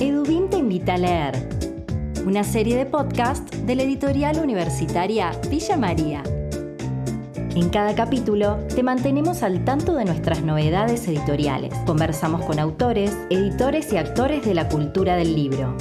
EduBIM te invita a leer, una serie de podcast de la editorial universitaria Villa María. En cada capítulo te mantenemos al tanto de nuestras novedades editoriales. Conversamos con autores, editores y actores de la cultura del libro.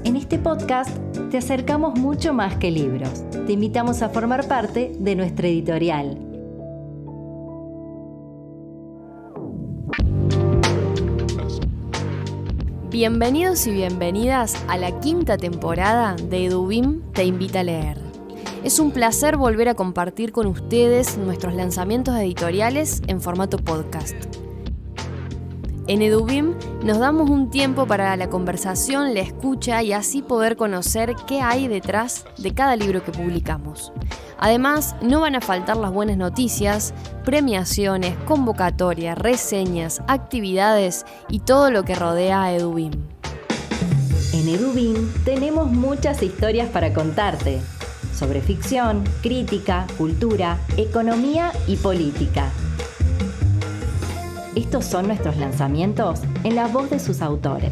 En este podcast te acercamos mucho más que libros. Te invitamos a formar parte de nuestra editorial. Bienvenidos y bienvenidas a la quinta temporada de EduBIM te invita a leer. Es un placer volver a compartir con ustedes nuestros lanzamientos editoriales en formato podcast. En EduBIM nos damos un tiempo para la conversación, la escucha y así poder conocer qué hay detrás de cada libro que publicamos. Además, no van a faltar las buenas noticias, premiaciones, convocatorias, reseñas, actividades y todo lo que rodea a EduBIM. En EduBIM tenemos muchas historias para contarte sobre ficción, crítica, cultura, economía y política. Estos son nuestros lanzamientos en la voz de sus autores.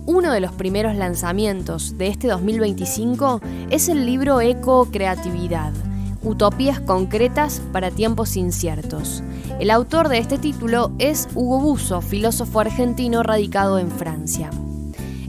Uno de los primeros lanzamientos de este 2025 es el libro Eco-Creatividad, Utopías concretas para tiempos inciertos. El autor de este título es Hugo Busso, filósofo argentino radicado en Francia.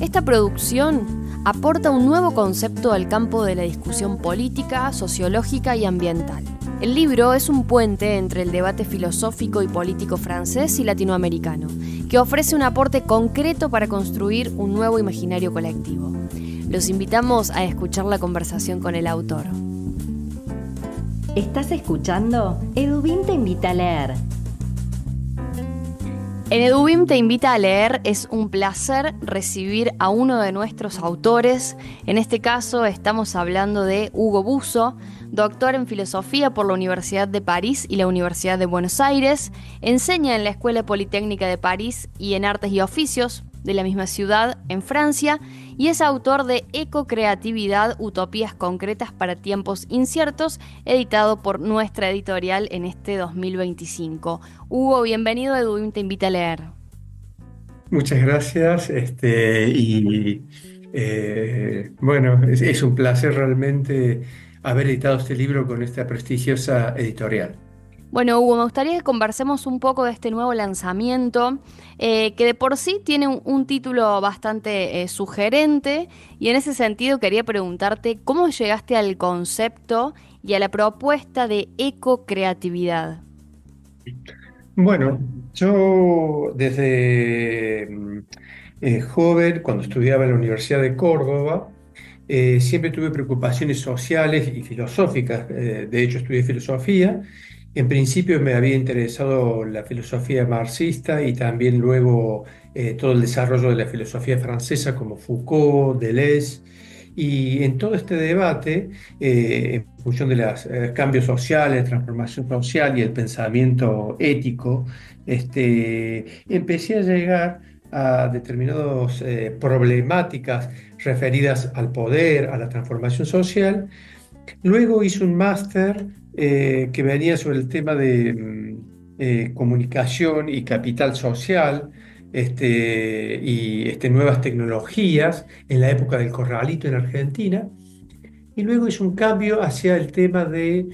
Esta producción aporta un nuevo concepto al campo de la discusión política, sociológica y ambiental. El libro es un puente entre el debate filosófico y político francés y latinoamericano, que ofrece un aporte concreto para construir un nuevo imaginario colectivo. Los invitamos a escuchar la conversación con el autor. ¿Estás escuchando? EduBIM te invita a leer. En EduBIM te invita a leer, es un placer recibir a uno de nuestros autores. En este caso estamos hablando de Hugo Busso, doctor en filosofía por la Universidad de París y la Universidad de Buenos Aires. Enseña en la Escuela Politécnica de París y en Artes y Oficios de la misma ciudad, en Francia, y es autor de Eco-Creatividad, Utopías concretas para tiempos inciertos, editado por nuestra editorial en este 2025. Hugo, bienvenido a EduBIM te invita a leer. Muchas gracias. Bueno, es un placer realmente haber editado este libro con esta prestigiosa editorial. Bueno, Hugo, me gustaría que conversemos un poco de este nuevo lanzamiento, que de por sí tiene un título bastante sugerente, y en ese sentido quería preguntarte cómo llegaste al concepto y a la propuesta de eco-creatividad. Bueno, yo desde joven, cuando estudiaba en la Universidad de Córdoba, siempre tuve preocupaciones sociales y filosóficas. De hecho, estudié filosofía. En principio me había interesado la filosofía marxista y también luego todo el desarrollo de la filosofía francesa como Foucault, Deleuze. Y en todo este debate, en función de los cambios sociales, transformación social y el pensamiento ético, empecé a llegar a determinadas problemáticas referidas al poder, a la transformación social. Luego hice un máster que venía sobre el tema de comunicación y capital social, nuevas tecnologías en la época del corralito en Argentina. Y luego hice un cambio hacia el tema de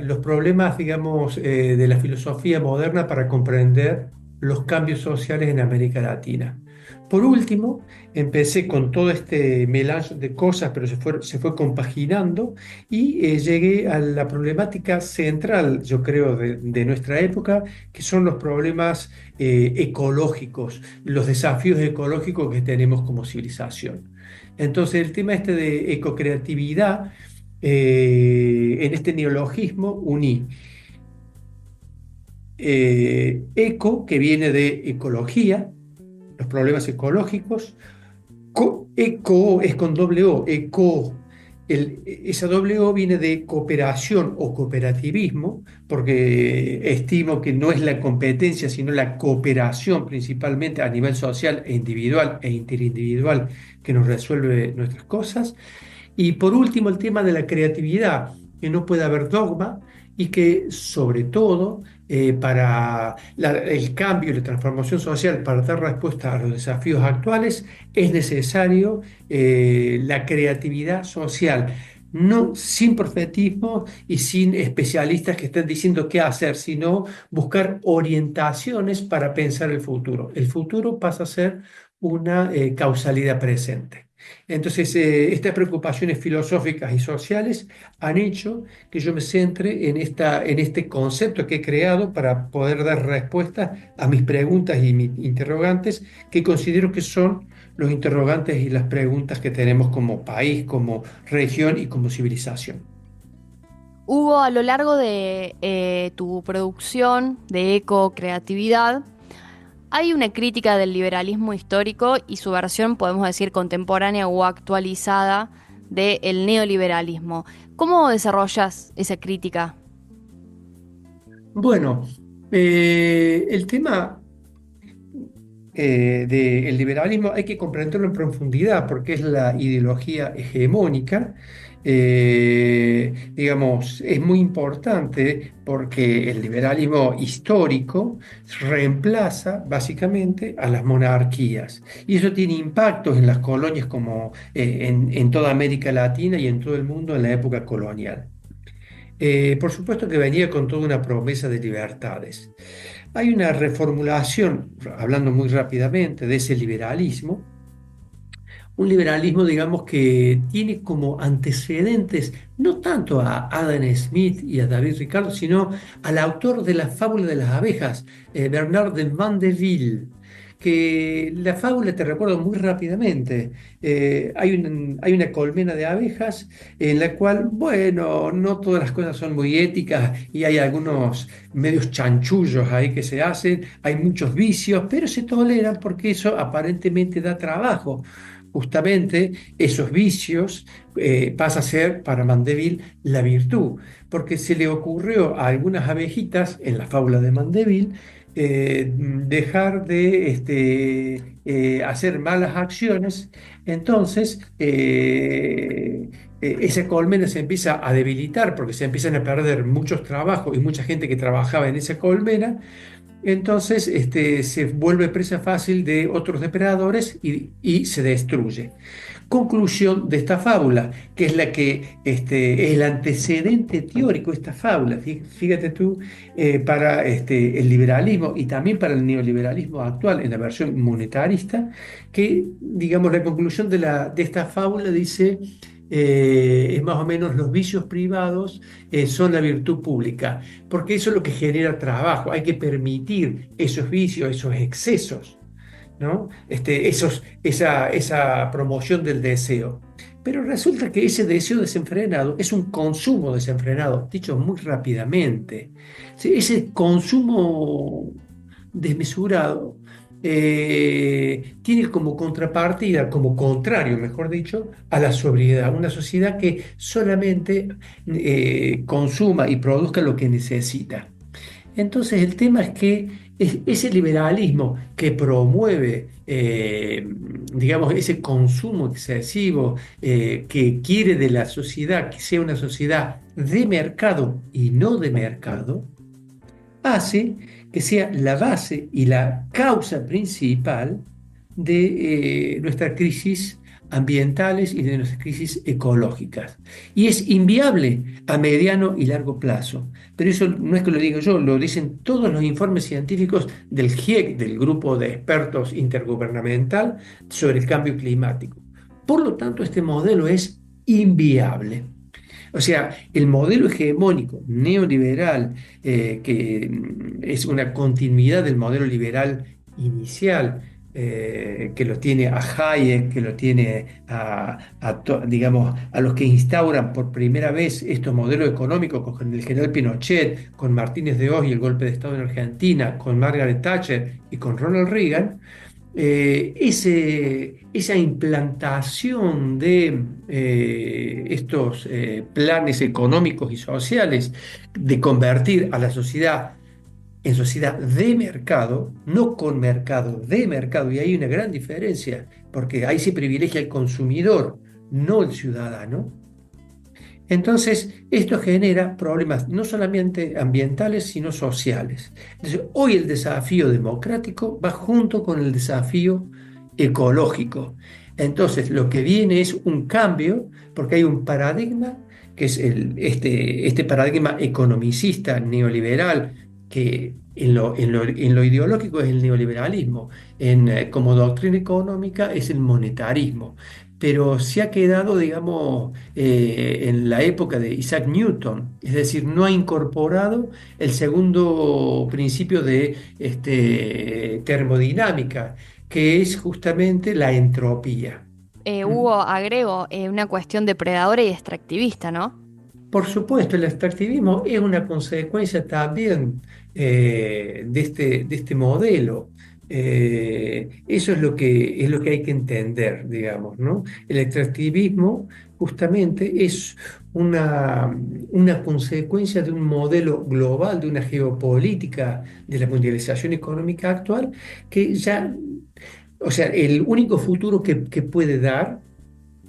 los problemas, digamos, de la filosofía moderna para comprender los cambios sociales en América Latina. Por último, empecé con todo este melange de cosas, pero se fue compaginando y llegué a la problemática central, yo creo, de nuestra época, que son los problemas ecológicos, los desafíos ecológicos que tenemos como civilización. Entonces, el tema de ecocreatividad, en este neologismo uní eco, que viene de ecología, los problemas ecológicos. Eco es con doble O, eco. Esa doble O viene de cooperación o cooperativismo, porque estimo que no es la competencia, sino la cooperación principalmente a nivel social e individual e interindividual que nos resuelve nuestras cosas. Y por último, el tema de la creatividad, que no puede haber dogma y que sobre todo para el cambio y la transformación social, para dar respuesta a los desafíos actuales, es necesario la creatividad social. No sin profetismo y sin especialistas que estén diciendo qué hacer, sino buscar orientaciones para pensar el futuro. El futuro pasa a ser una causalidad presente. Entonces, estas preocupaciones filosóficas y sociales han hecho que yo me centre en este concepto que he creado para poder dar respuesta a mis preguntas y mis interrogantes, que considero que son los interrogantes y las preguntas que tenemos como país, como región y como civilización. Hugo, a lo largo de tu producción de eco-creatividad, hay una crítica del liberalismo histórico y su versión, podemos decir, contemporánea o actualizada del neoliberalismo. ¿Cómo desarrollas esa crítica? Bueno, el tema del liberalismo hay que comprenderlo en profundidad porque es la ideología hegemónica. Digamos, es muy importante porque el liberalismo histórico reemplaza básicamente a las monarquías y eso tiene impactos en las colonias como en toda América Latina y en todo el mundo en la época colonial. Por supuesto que venía con toda una promesa de libertades. Hay una reformulación, hablando muy rápidamente, de ese liberalismo, un liberalismo, digamos, que tiene como antecedentes no tanto a Adam Smith y a David Ricardo, sino al autor de la fábula de las abejas, Bernard de Mandeville, que la fábula te recuerdo muy rápidamente. Hay una colmena de abejas en la cual, bueno, no todas las cosas son muy éticas y hay algunos medios chanchullos ahí que se hacen, hay muchos vicios, pero se toleran porque eso aparentemente da trabajo. Justamente esos vicios pasa a ser para Mandeville la virtud, porque se le ocurrió a algunas abejitas en la fábula de Mandeville dejar de hacer malas acciones, entonces esa colmena se empieza a debilitar porque se empiezan a perder muchos trabajos y mucha gente que trabajaba en esa colmena. Entonces se vuelve presa fácil de otros depredadores y se destruye. Conclusión de esta fábula, que es la que es el antecedente teórico de esta fábula, fíjate tú, para el liberalismo y también para el neoliberalismo actual en la versión monetarista, que digamos la conclusión de esta fábula dice es más o menos los vicios privados son la virtud pública, porque eso es lo que genera trabajo, hay que permitir esos vicios, esos excesos, ¿no? Esa promoción del deseo. Pero resulta que ese deseo desenfrenado es un consumo desenfrenado, dicho muy rápidamente. Sí, ese consumo desmesurado tiene como contrapartida, como contrario, mejor dicho, a la sobriedad. Una sociedad que solamente consuma y produzca lo que necesita. Entonces el tema es que ese liberalismo que promueve, digamos, ese consumo excesivo, que quiere de la sociedad que sea una sociedad de mercado y no de mercado, hace que sea la base y la causa principal de nuestras crisis ambientales y de nuestras crisis ecológicas. Y es inviable a mediano y largo plazo. Pero eso no es que lo diga yo, lo dicen todos los informes científicos del GIEC, del Grupo de Expertos Intergubernamental sobre el Cambio Climático. Por lo tanto, este modelo es inviable. O sea, el modelo hegemónico neoliberal, que es una continuidad del modelo liberal inicial, que lo tiene a Hayek, que lo tiene digamos, a los que instauran por primera vez estos modelos económicos con el general Pinochet, con Martínez de Hoz y el golpe de Estado en Argentina, con Margaret Thatcher y con Ronald Reagan. Esa implantación de estos planes económicos y sociales de convertir a la sociedad en sociedad de mercado, no con mercado, de mercado, y hay una gran diferencia, porque ahí se privilegia el consumidor, no el ciudadano. Entonces, esto genera problemas no solamente ambientales, sino sociales. Entonces, hoy el desafío democrático va junto con el desafío ecológico. Entonces, lo que viene es un cambio, porque hay un paradigma, que es este paradigma economicista, neoliberal, que en lo ideológico es el neoliberalismo, como doctrina económica es el monetarismo, pero se ha quedado, digamos, en la época de Isaac Newton, es decir, no ha incorporado el segundo principio de termodinámica, que es justamente la entropía. ¿Mm? Hugo, agrego, una cuestión depredadora y extractivista, ¿no? Por supuesto, el extractivismo es una consecuencia también de este modelo. Eso es lo que hay que entender, digamos, ¿no? El extractivismo justamente es una consecuencia de un modelo global, de una geopolítica de la mundialización económica actual, que ya, o sea, el único futuro que puede dar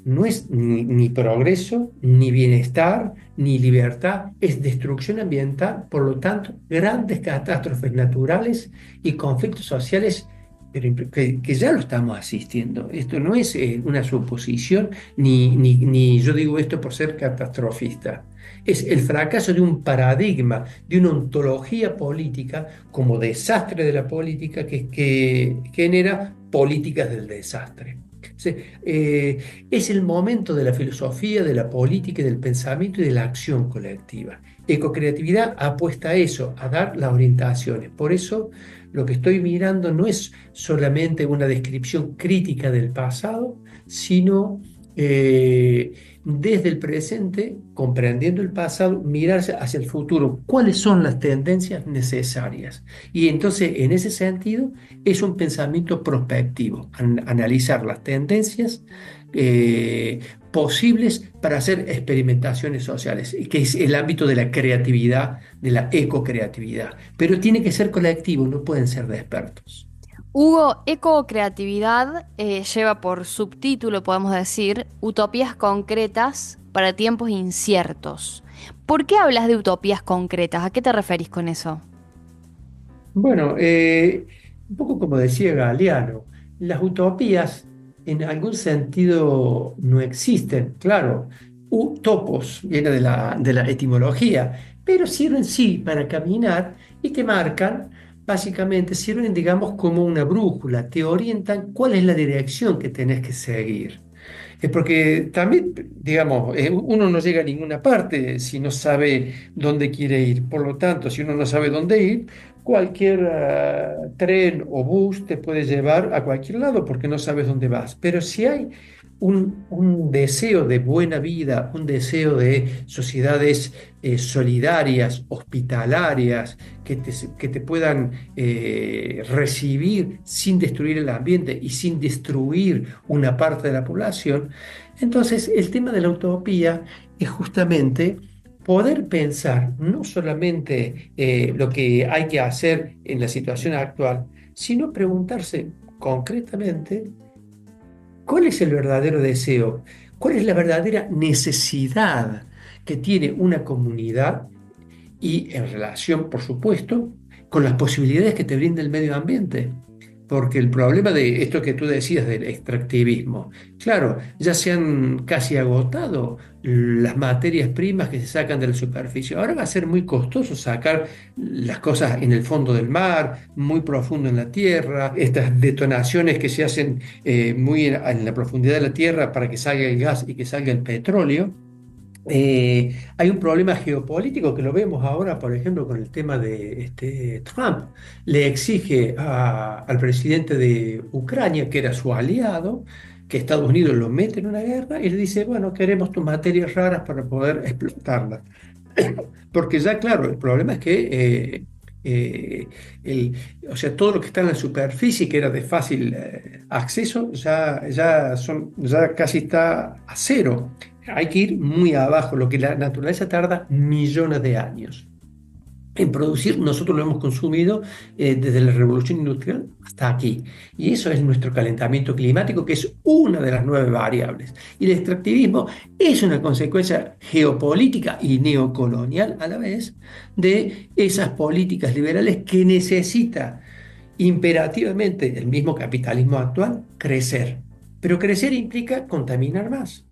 no es ni progreso, ni bienestar, ni libertad, es destrucción ambiental, por lo tanto, grandes catástrofes naturales y conflictos sociales, pero que ya lo estamos asistiendo. Esto no es una suposición, ni yo digo esto por ser catastrofista. Es el fracaso de un paradigma, de una ontología política como desastre de la política que genera políticas del desastre. Sí, es el momento de la filosofía, de la política y del pensamiento y de la acción colectiva. Ecocreatividad apuesta a eso, a dar las orientaciones. Por eso lo que estoy mirando no es solamente una descripción crítica del pasado, sino desde el presente, comprendiendo el pasado, mirarse hacia el futuro. ¿Cuáles son las tendencias necesarias? Y entonces, en ese sentido, es un pensamiento prospectivo, analizar las tendencias posibles para hacer experimentaciones sociales, que es el ámbito de la creatividad, de la ecocreatividad. Pero tiene que ser colectivo, no pueden ser de expertos. Hugo, ecocreatividad lleva por subtítulo, podemos decir, utopías concretas para tiempos inciertos. ¿Por qué hablas de utopías concretas? ¿A qué te referís con eso? Bueno, un poco como decía Galeano, las utopías en algún sentido no existen. Claro, utopos viene de la etimología, pero sirven sí para caminar y te marcan, básicamente sirven, digamos, como una brújula, te orientan cuál es la dirección que tenés que seguir. Es porque también, digamos, uno no llega a ninguna parte si no sabe dónde quiere ir. Por lo tanto, si uno no sabe dónde ir, cualquier tren o bus te puede llevar a cualquier lado porque no sabes dónde vas. Pero si hay un deseo de buena vida, un deseo de sociedades solidarias, hospitalarias, que te puedan recibir sin destruir el ambiente y sin destruir una parte de la población, entonces el tema de la utopía es justamente poder pensar no solamente lo que hay que hacer en la situación actual, sino preguntarse concretamente cuál es el verdadero deseo, cuál es la verdadera necesidad que tiene una comunidad y en relación, por supuesto, con las posibilidades que te brinda el medio ambiente. Porque el problema de esto que tú decías del extractivismo, claro, ya se han casi agotado las materias primas que se sacan de la superficie. Ahora va a ser muy costoso sacar las cosas en el fondo del mar, muy profundo en la tierra, estas detonaciones que se hacen muy en la profundidad de la tierra para que salga el gas y que salga el petróleo. Hay un problema geopolítico que lo vemos ahora, por ejemplo, con el tema de Trump. Le exige al presidente de Ucrania, que era su aliado, que Estados Unidos lo mete en una guerra y le dice, bueno, queremos tus materias raras para poder explotarlas. Porque ya, claro, el problema es que o sea, todo lo que está en la superficie, que era de fácil acceso, ya casi está a cero. Hay que ir muy abajo, lo que la naturaleza tarda millones de años. en producir, nosotros lo hemos consumido desde la revolución industrial hasta aquí. Y eso es nuestro calentamiento climático, que es una de las 9 variables. Y el extractivismo es una consecuencia geopolítica y neocolonial a la vez de esas políticas liberales que necesita imperativamente el mismo capitalismo actual crecer. Pero crecer implica contaminar más.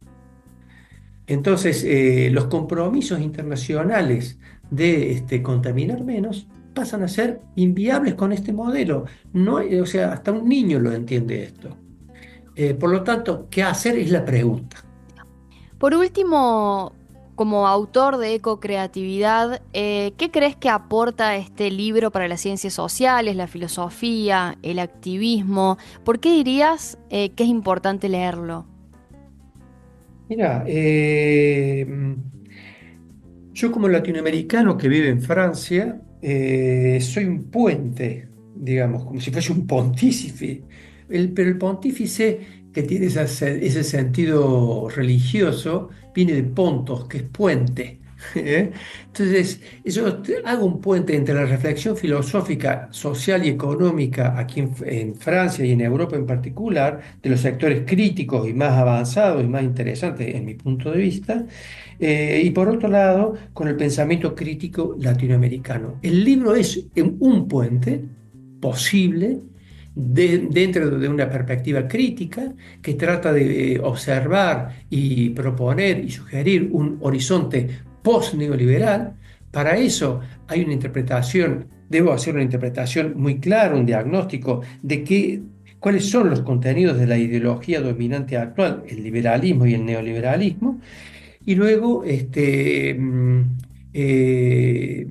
Entonces, los compromisos internacionales de contaminar menos pasan a ser inviables con este modelo. No, o sea, hasta un niño lo entiende esto. Por lo tanto, ¿qué hacer? Es la pregunta. Por último, como autor de Ecocreatividad, ¿qué crees que aporta este libro para las ciencias sociales, la filosofía, el activismo? ¿Por qué dirías que es importante leerlo? Mira, yo como latinoamericano que vive en Francia, soy un puente, digamos, como si fuese un pontífice, pero el pontífice que tiene ese sentido religioso viene de pontos, que es puente. ¿eh? Entonces, yo hago un puente entre la reflexión filosófica, social y económica aquí en Francia y en Europa en particular, de los sectores críticos y más avanzados y más interesantes en mi punto de vista, y por otro lado, con el pensamiento crítico latinoamericano. El libro es un puente posible dentro de una perspectiva crítica que trata de observar y proponer y sugerir un horizonte post-neoliberal. Para eso hay una interpretación, debo hacer una interpretación muy clara, un diagnóstico de cuáles son los contenidos de la ideología dominante actual, el liberalismo y el neoliberalismo, y luego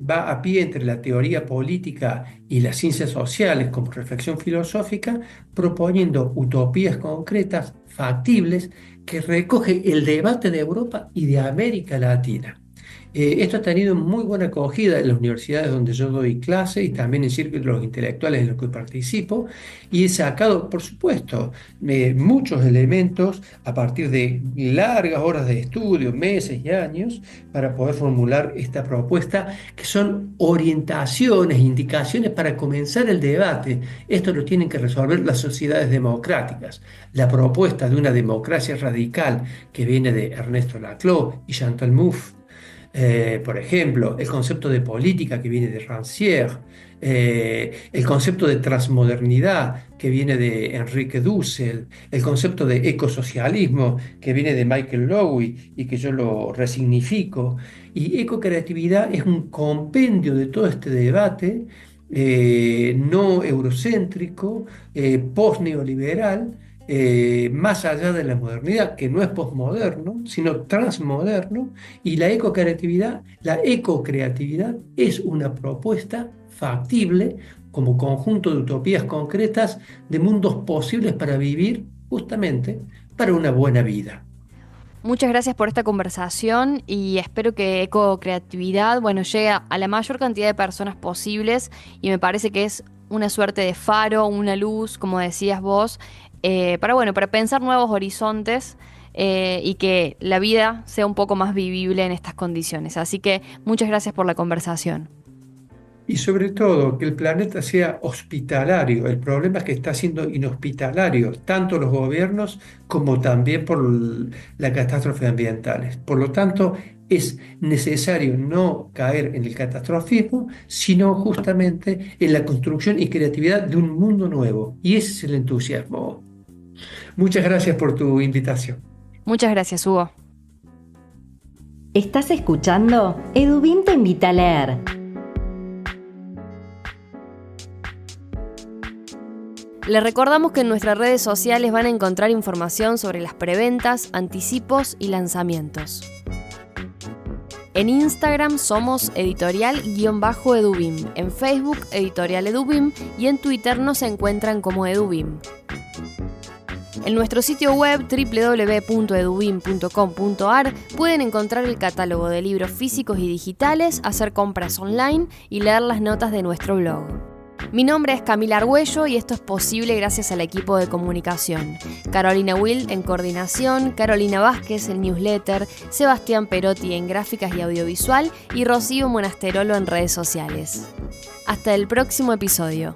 va a pie entre la teoría política y las ciencias sociales como reflexión filosófica, proponiendo utopías concretas, factibles, que recoge el debate de Europa y de América Latina. Esto ha tenido muy buena acogida en las universidades donde yo doy clase y también en círculos intelectuales en los que participo, y he sacado, por supuesto, muchos elementos a partir de largas horas de estudio, meses y años, para poder formular esta propuesta, que son orientaciones, indicaciones para comenzar el debate. Esto lo tienen que resolver las sociedades democráticas. La propuesta de una democracia radical que viene de Ernesto Laclau y Chantal Mouffe, por ejemplo, el concepto de política que viene de Rancière, el concepto de transmodernidad que viene de Enrique Dussel, el concepto de ecosocialismo que viene de Michael Lowy y que yo lo resignifico. Y ecocreatividad es un compendio de todo este debate no eurocéntrico, post-neoliberal, más allá de la modernidad, que no es posmoderno, sino transmoderno, y la ecocreatividad es una propuesta factible como conjunto de utopías concretas de mundos posibles para vivir justamente para una buena vida. Muchas gracias por esta conversación y espero que Ecocreatividad, llegue a la mayor cantidad de personas posibles, y me parece que es una suerte de faro, una luz, como decías vos, para pensar nuevos horizontes y que la vida sea un poco más vivible en estas condiciones. Así que muchas gracias por la conversación. Y sobre todo, que el planeta sea hospitalario. El problema es que está siendo inhospitalario, tanto los gobiernos como también por las catástrofes ambientales. Por lo tanto, es necesario no caer en el catastrofismo, sino justamente en la construcción y creatividad de un mundo nuevo. Y ese es el entusiasmo. Muchas gracias por tu invitación. Muchas gracias, Hugo. ¿Estás escuchando? Edubim te invita a leer. Les recordamos que en nuestras redes sociales van a encontrar información sobre las preventas, anticipos y lanzamientos. En Instagram somos editorial_edubim, en Facebook Editorial Edubim y en Twitter nos encuentran como Edubim. En nuestro sitio web www.edubim.com.ar pueden encontrar el catálogo de libros físicos y digitales, hacer compras online y leer las notas de nuestro blog. Mi nombre es Camila Argüello y esto es posible gracias al equipo de comunicación. Carolina Will en coordinación, Carolina Vázquez en newsletter, Sebastián Perotti en gráficas y audiovisual y Rocío Monasterolo en redes sociales. Hasta el próximo episodio.